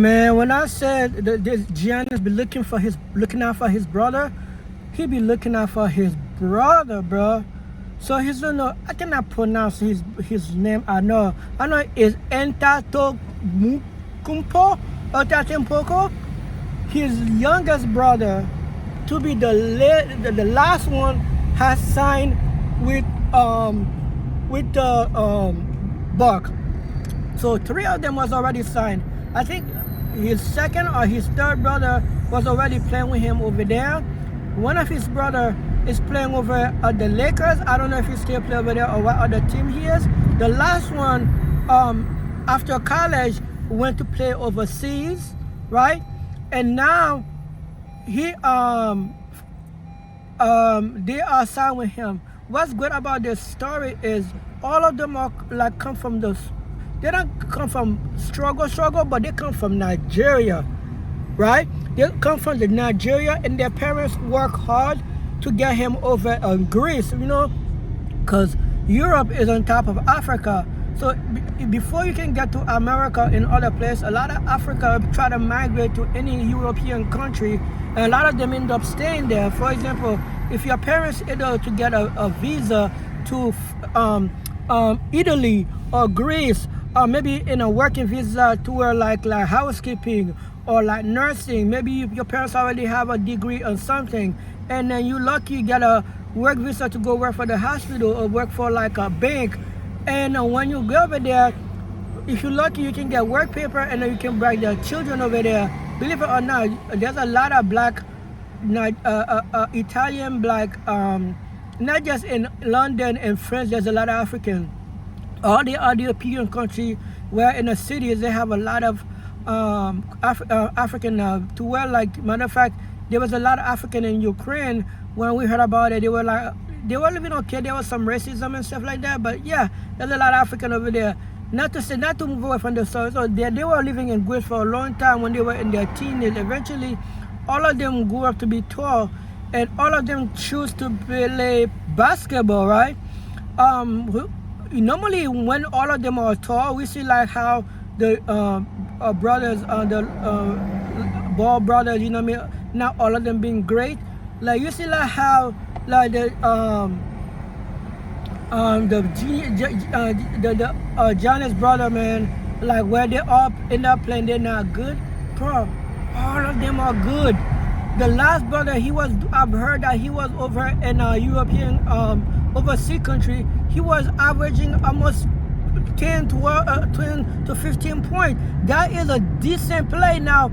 Man, when I said that this Giannis be looking out for his brother, he be looking out for his brother, bro. So he's no, I cannot pronounce his name. I know it's Entato Mukumpo or Tatempoko. His youngest brother, to be the last one, has signed with the Buck. So 3 of them was already signed. I think his second or his third brother was already playing with him over there. One of his brother is playing over at the Lakers. I don't know if he still play over there or what other team he is. The last one, after college, went to play overseas, right? And now they are signed with him. What's good about this story is all of them are like come from those. They don't come from struggle, but they come from Nigeria, right? They come from the Nigeria, and their parents work hard to get him over Greece, because Europe is on top of Africa. So before you can get to America and other places, a lot of Africa try to migrate to any European country, and a lot of them end up staying there. For example, if your parents able to get a visa to Italy or Greece, or maybe in a working visa to where like housekeeping or like nursing, maybe your parents already have a degree on something, and then you lucky you get a work visa to go work for the hospital or work for like a bank. And when you go over there, if you're lucky, you can get work paper, and then you can bring their children over there. Believe it or not, there's a lot of black, Italian black, not just in London and France, there's a lot of African. All the other European countries where in the cities they have a lot of African to where, like, matter of fact, there was a lot of African in Ukraine. When we heard about it, they were living okay. There was some racism and stuff like that, but yeah, there's a lot of African over there. Not to move away from the story. So they were living in Greece for a long time when they were in their teens. Eventually, all of them grew up to be tall, and all of them choose to play basketball, right? Normally, when all of them are tall, we see like how the brothers, the Ball brothers, not all of them being great. Like you see like how like the Giannis brother, man, like where they all end up playing, they're not good, bro. All of them are good. The last brother, I've heard that he was over in a European overseas country. He was averaging almost 10 to 15 points. That is a decent play. Now,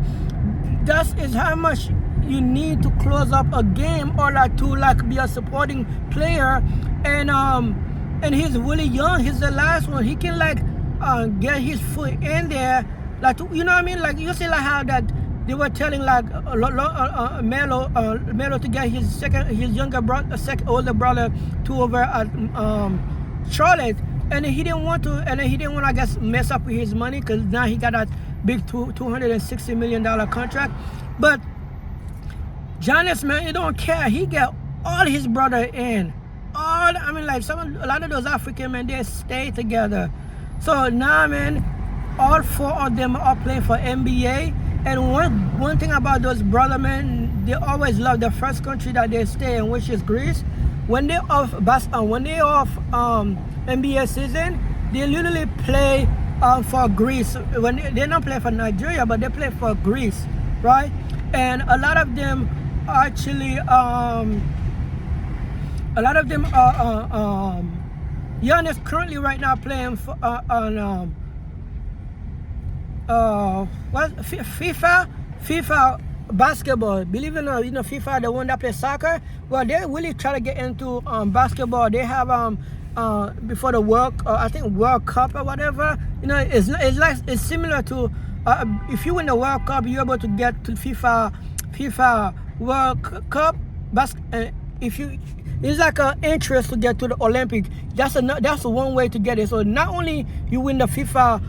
that is how much you need to close up a game or to be a supporting player. And he's really young. He's the last one. He can get his foot in there. You know what I mean? Like you see like how that they were telling Melo to get his older brother to over at Charlotte, and he didn't want to, I guess, mess up with his money, because now he got that big $260 million contract. But Giannis, man, he don't care. He got all his brother in. A lot of those African men, they stay together. So now, man, all 4 of them are playing for NBA. And one thing about those brother men, they always love the first country that they stay in, which is Greece. When they're off NBA season, they literally play for Greece. When they don't play for Nigeria, but they play for Greece, right? And a lot of them actually, Giannis currently right now playing for, on FIFA basketball. Believe it or not, FIFA, the one that plays soccer. Well, they really try to get into basketball. They have before the World Cup or whatever. It's similar to if you win the World Cup, you're able to get to FIFA World Cup. It's like an interest to get to the Olympic. That's one way to get it. So not only you win the FIFA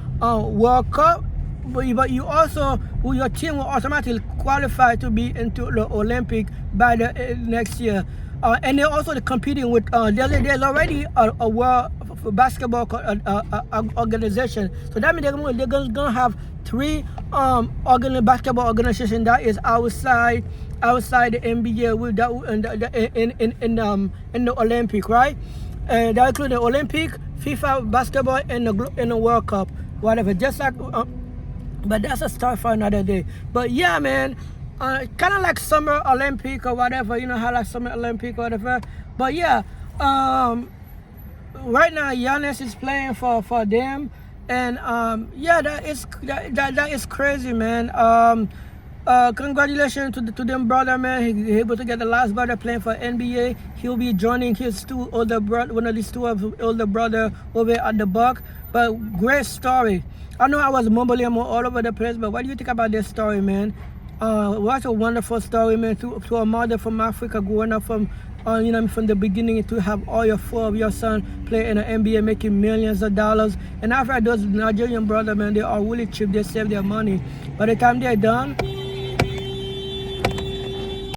World Cup, but you also, your team will automatically qualify to be into the Olympic by the next year. And they're also competing with, there's already a world basketball organization. So that means they're going to have 3 basketball organization that is outside the NBA with that in the Olympic, right? That include the Olympic, FIFA basketball, and the World Cup, whatever. Just like, but that's a story for another day. But yeah, man, kind of like Summer Olympic or whatever. You know how like Summer Olympic or whatever. But yeah, right now Giannis is playing for them, and yeah, that is crazy, man. Congratulations to them brother, man. He able to get the last brother playing for NBA. He'll be joining his two older brother, one of these two older brother over at the Buck. But great story. I know I was mumbling all over the place, but what do you think about this story, man? What a wonderful story, man. To a mother from Africa growing up from from the beginning to have all 4 of your sons play in the NBA, making millions of dollars. And I've heard those Nigerian brothers, man, they are really cheap. They save their money. By the time they're done,